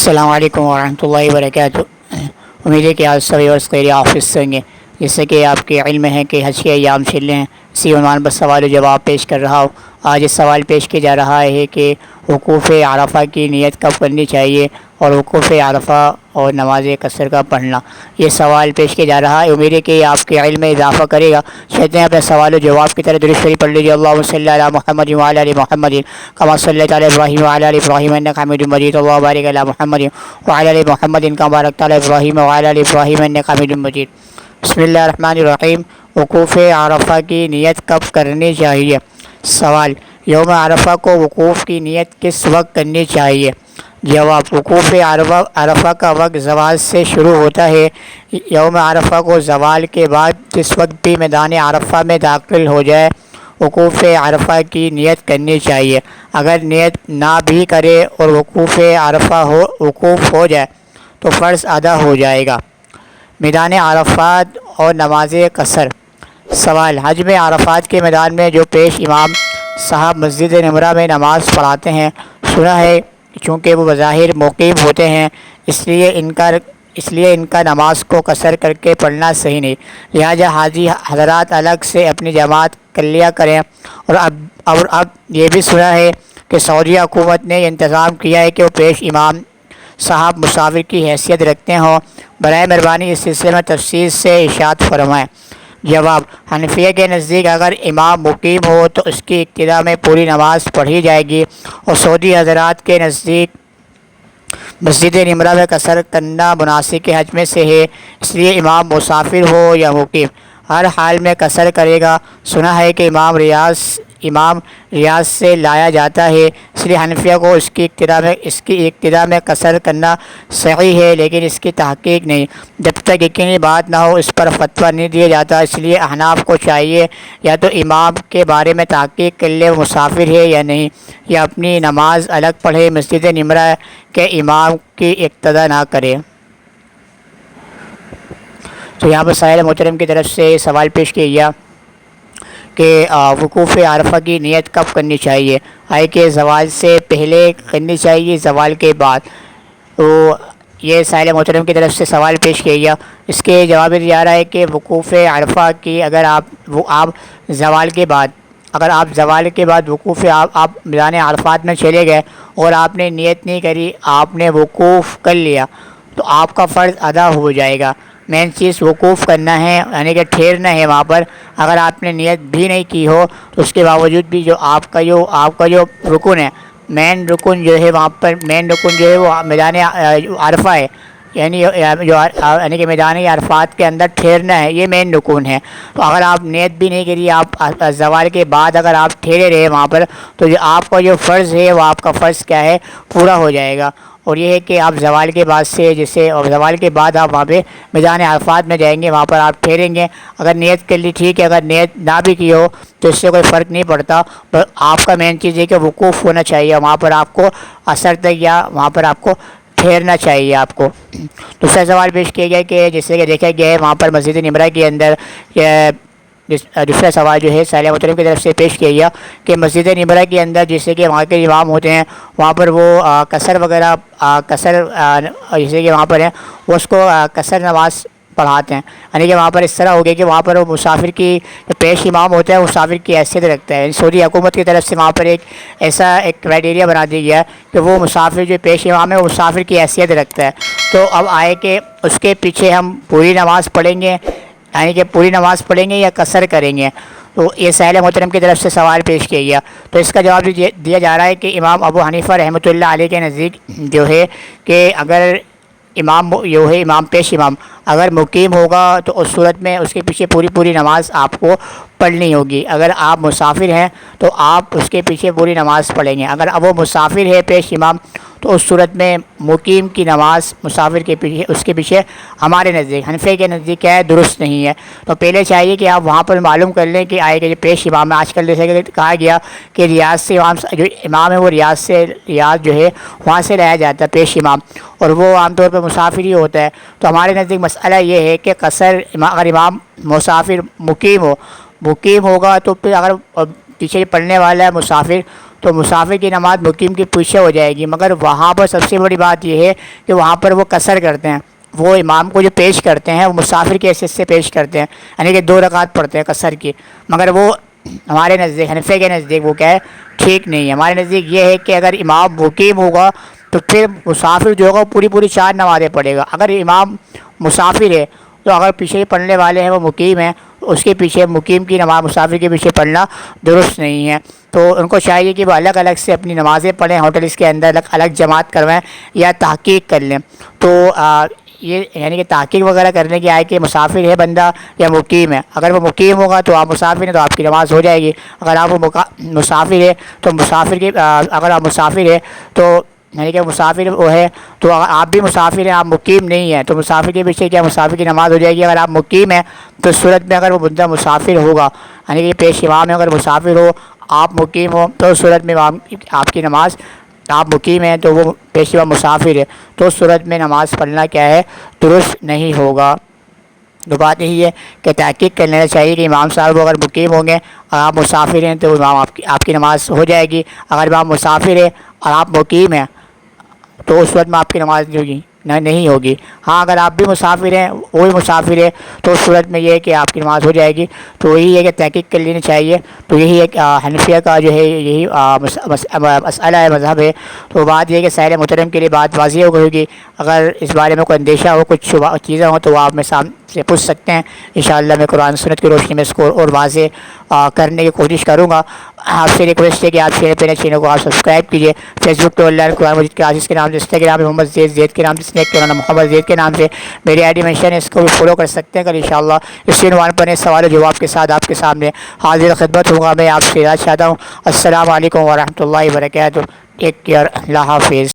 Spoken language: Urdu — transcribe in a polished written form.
السلام علیکم ورحمۃ اللہ وبرکاتہ۔ امید ہے کہ آج سبھی اور خیر آفس سے ہوں گے۔ جیسے کہ آپ کے علم ہے کہ حج کے ایام چل رہے ہیں، اسی عنوان پر سوال و جواب پیش کر رہا ہوں۔ آج یہ سوال پیش کیا جا رہا ہے کہ وقوف عرفہ کی نیت کب کرنی چاہیے اور وقوف عرفہ اور نماز قصر کا پڑھنا، یہ سوال پیش کیا جا رہا ہے۔ امید ہے کہ آپ کے علم میں اضافہ کرے گا۔ چلتے ہیں اپنے سوال و جواب کی طرح۔ درود شریف پڑھ لیجیے۔ اللہم صلی علی محمد وعلی ال محمد کما صلیت علی ابراہیم وعلی ال ابراہیم انک حمید مجید۔ اللہم بارک علی محمد وعلی ال محمد کما بارکت علی ابراہیم وعلی ال ابراہیم انک حمید مجید۔ بسم اللہ الرحمن الرحیم۔ وقوف عرفہ کی نیت کب کرنی چاہیے؟ سوال: یوم عرفہ کو وقوف کی نیت کس وقت کرنی چاہیے؟ جواب: وقوف عرفہ کا وقت زوال سے شروع ہوتا ہے۔ یوم عرفہ کو زوال کے بعد جس وقت بھی میدان عرفہ میں داخل ہو جائے، وقوف عرفہ کی نیت کرنی چاہیے۔ اگر نیت نہ بھی کرے اور وقوف عرفہ وقوف ہو جائے تو فرض ادا ہو جائے گا۔ میدان عرفات اور نماز قصر۔ سوال: حج میں عرفات کے میدان میں جو پیش امام صاحب مسجد نمرہ میں نماز پڑھاتے ہیں، سنا ہے چونکہ وہ بظاہر مقیم ہوتے ہیں، اس لیے ان کا نماز کو قصر کر کے پڑھنا صحیح نہیں، لہٰذا حاجی حضرات الگ سے اپنی جماعت کر لیا کریں۔ اور اب یہ بھی سنا ہے کہ سعودی حکومت نے یہ انتظام کیا ہے کہ وہ پیش امام صاحب مسافر کی حیثیت رکھتے ہوں۔ برائے مہربانی اس سلسلے میں تفصیل سے ارشاد فرمائیں۔ جواب: حنفیہ کے نزدیک اگر امام مقیم ہو تو اس کی ابتدا میں پوری نماز پڑھی جائے گی، اور سعودی حضرات کے نزدیک مسجد نمرہ میں قصر کرنا مناسک حج میں سے ہے، اس لیے امام مسافر ہو یا مقیم ہر حال میں قصر کرے گا۔ سنا ہے کہ امام ریاض سے لایا جاتا ہے، اس لیے حنفیہ کو اس کی ابتدا میں قصر کرنا صحیح ہے، لیکن اس کی تحقیق نہیں۔ جب تک یقینی بات نہ ہو اس پر فتویٰ نہیں دیا جاتا، اس لیے احناف کو چاہیے یا تو امام کے بارے میں تحقیق کر لے وہ مسافر ہے یا نہیں، یا اپنی نماز الگ پڑھے، مسجد نمرہ کے امام کی اقتداء نہ کرے۔ تو یہاں پر سائل محترم کی طرف سے سوال پیش کیا گیا کہ وقوف عرفہ کی نیت کب کرنی چاہیے؟ ہے کہ زوال سے پہلے کرنی چاہیے، زوال کے بعد؟ تو یہ سائل محترم کی طرف سے سوال پیش کیا گیا۔ اس کے جواب میں دیا جا رہا ہے کہ وقوف عرفہ کی اگر آپ زوال کے بعد وقوف آپ میدان عرفات میں چلے گئے اور آپ نے نیت نہیں کری، آپ نے وقوف کر لیا تو آپ کا فرض ادا ہو جائے گا۔ مین چیز وقوف کرنا ہے، یعنی کہ ٹھہرنا ہے وہاں پر۔ اگر آپ نے نیت بھی نہیں کی ہو تو اس کے باوجود بھی جو آپ کا جو رکن ہے، مین رکن جو ہے وہاں پر، مین رکن جو ہے وہ میدان عرفہ ہے، یعنی کہ میدان عرفات کے اندر ٹھہرنا ہے، یہ مین رکن ہے۔ تو اگر آپ نیت بھی نہیں کری، آپ زوال کے بعد اگر آپ ٹھہرے رہے وہاں پر، تو جو آپ کا جو فرض ہے وہ آپ کا فرض کیا ہے، پورا ہو جائے گا۔ اور یہ ہے کہ آپ زوال کے بعد زوال کے بعد آپ وہاں پہ میدان عرفات میں جائیں گے، وہاں پر آپ ٹھہریں گے۔ اگر نیت کر لی ٹھیک ہے، اگر نیت نہ بھی کی ہو تو اس سے کوئی فرق نہیں پڑتا، پر آپ کا مین چیز ہے کہ وقوف ہونا چاہیے وہاں پر، آپ کو اثر تک یا وہاں پر آپ کو ٹھہرنا چاہیے آپ کو۔ دوسرا سوال پیش کیا گیا کہ جیسے کہ دیکھا گیا ہے وہاں پر مسجد نمرہ کے اندر، دوسرا سوال جو ہے سائل محترم کی طرف سے پیش کیا گیا کہ مسجد نمرہ کے اندر جیسے کہ وہاں کے امام ہوتے ہیں، وہاں پر وہ قصر وغیرہ جیسے کہ وہاں پر ہے وہ اس کو قصر نماز پڑھاتے ہیں، یعنی کہ وہاں پر اس طرح ہو گیا کہ وہاں پر وہ مسافر کی جو پیش امام ہوتا ہے وہ مسافر کی حیثیت رکھتا ہے۔ سعودی حکومت کی طرف سے وہاں پر ایک کرائیٹیریا بنا دیا گیا ہے کہ وہ مسافر جو پیش امام ہے وہ مسافر کی حیثیت رکھتا ہے۔ تو اب آئے کہ اس کے پیچھے ہم پوری نماز پڑھیں گے، یعنی کہ پوری نماز پڑھیں گے یا قصر کریں گے؟ تو یہ سائل محترم کی طرف سے سوال پیش کیا گیا۔ تو اس کا جواب دیا جا رہا ہے کہ امام ابو حنیفہ رحمۃ اللہ علیہ کے نزدیک جو ہے کہ اگر امام پیش امام اگر مقیم ہوگا تو اس صورت میں اس کے پیچھے پوری نماز آپ کو پڑھنی ہوگی۔ اگر آپ مسافر ہیں تو آپ اس کے پیچھے پوری نماز پڑھیں گے۔ اگر وہ مسافر ہے پیش امام تو اس صورت میں مقیم کی نماز مسافر کے پیچھے اس کے پیچھے ہمارے نزدیک، حنفی کے نزدیک کیا ہے، درست نہیں ہے۔ تو پہلے چاہیے کہ آپ وہاں پر معلوم کر لیں کہ آئے کہ جو پیش امام ہے، آج کل جیسے کہ کہا گیا کہ ریاض سے جو امام ہے وہ ریاض جو ہے وہاں سے لایا جاتا ہے پیش امام، اور وہ عام طور پہ مسافر ہی ہوتا ہے۔ تو ہمارے نزدیک مسئلہ یہ ہے کہ قصر اگر امام مسافر مقیم ہوگا تو پھر اگر پیچھے پڑھنے والا ہے مسافر تو مسافر کی نماز مقیم کے پیچھے ہو جائے گی، مگر وہاں پر سب سے بڑی بات یہ ہے کہ وہاں پر وہ قصر کرتے ہیں، وہ امام کو جو پیش کرتے ہیں وہ مسافر کی حیثیت سے پیش کرتے ہیں، یعنی کہ 2 رکعت پڑھتے ہیں قصر کی، مگر وہ ہمارے نزدیک، حنفیہ کے نزدیک وہ کیا ہے، ٹھیک نہیں ہے۔ ہمارے نزدیک یہ ہے کہ اگر امام مقیم ہوگا تو پھر مسافر جو ہوگا پوری پوری 4 نمازیں پڑھے گا۔ اگر امام مسافر ہے تو اگر پیچھے پڑھنے والے ہیں وہ مقیم ہیں، اس کے پیچھے مقیم کی نماز مسافر کے پیچھے پڑھنا درست نہیں ہے۔ تو ان کو چاہیے کہ وہ الگ الگ سے اپنی نمازیں پڑھیں، ہوٹلس کے اندر الگ الگ جماعت کروائیں یا تحقیق کر لیں۔ تو یہ یعنی کہ تحقیق وغیرہ کرنے کی آئے کہ مسافر ہے بندہ یا مقیم ہے۔ اگر وہ مقیم ہوگا تو آپ مسافر ہیں تو آپ کی نماز ہو جائے گی، اگر آپ وہ مسافر ہے تو مسافر کی اگر آپ مسافر ہے تو یعنی کہ مسافر وہ ہے تو اگر آپ بھی مسافر ہیں، آپ مقیم نہیں ہیں، تو مسافر کے پیچھے کیا مسافر کی نماز ہو جائے گی۔ اگر آپ مقیم ہیں تو اس صورت میں اگر وہ بندہ مسافر ہوگا، یعنی کہ پیش امام ہے، اگر مسافر ہو آپ مقیم ہو تو اس صورت میں آپ کی نماز، آپ مقیم ہیں تو وہ پیش امام مسافر ہے تو اس صورت میں نماز پڑھنا کیا ہے، درست نہیں ہوگا۔ تو بات یہی ہے کہ تحقیق کر لینا چاہیے کہ امام صاحب اگر مقیم ہوں گے اور آپ مسافر ہیں تو امام آپ کی نماز ہو جائے گی۔ اگر امام مسافر ہے اور آپ مقیم ہیں تو اس وقت میں آپ کی نماز نہیں ہوگی، نہیں ہوگی۔ ہاں اگر آپ بھی مسافر ہیں وہ بھی مسافر ہے تو اس صورت میں یہ ہے کہ آپ کی نماز ہو جائے گی۔ تو یہی ہے کہ تحقیق کر لینی چاہیے۔ تو یہی ایک حنفیہ کا جو ہے یہی مسئلہ ہے، مذہب ہے۔ تو بات یہ ہے کہ سائل محترم کے لیے بات واضح ہو گئی ہوگی۔ اگر اس بارے میں کوئی اندیشہ ہو، کچھ چیزیں ہوں تو وہ آپ میں سامنے سے پوچھ سکتے ہیں، انشاءاللہ میں قرآن سنت کی روشنی میں اس کو اور واضح کرنے کی کوشش کروں گا۔ آپ سے ریکویسٹ ہے کہ آپ چینل کو آپ سبسکرائب کیجیے۔ فیس بک پہ آنلائن قرآن مجید کلاسز کے نام سے، انسٹاگرام پہ محمد زید کے نام سے، اسنیک کے نام محمد زید کے نام سے میری آئی ڈی مینشن ہے، اس کو بھی فالو کر سکتے ہیں۔ کل انشاءاللہ اسی عنوان پر سوال و جواب کے ساتھ آپ کے سامنے حاضر خدمت ہوں گا۔ میں آپ سے اجازت چاہتا ہوں۔ السلام علیکم ورحمۃ اللہ وبرکاتہ۔ ٹیک کیئر، اللہ حافظ۔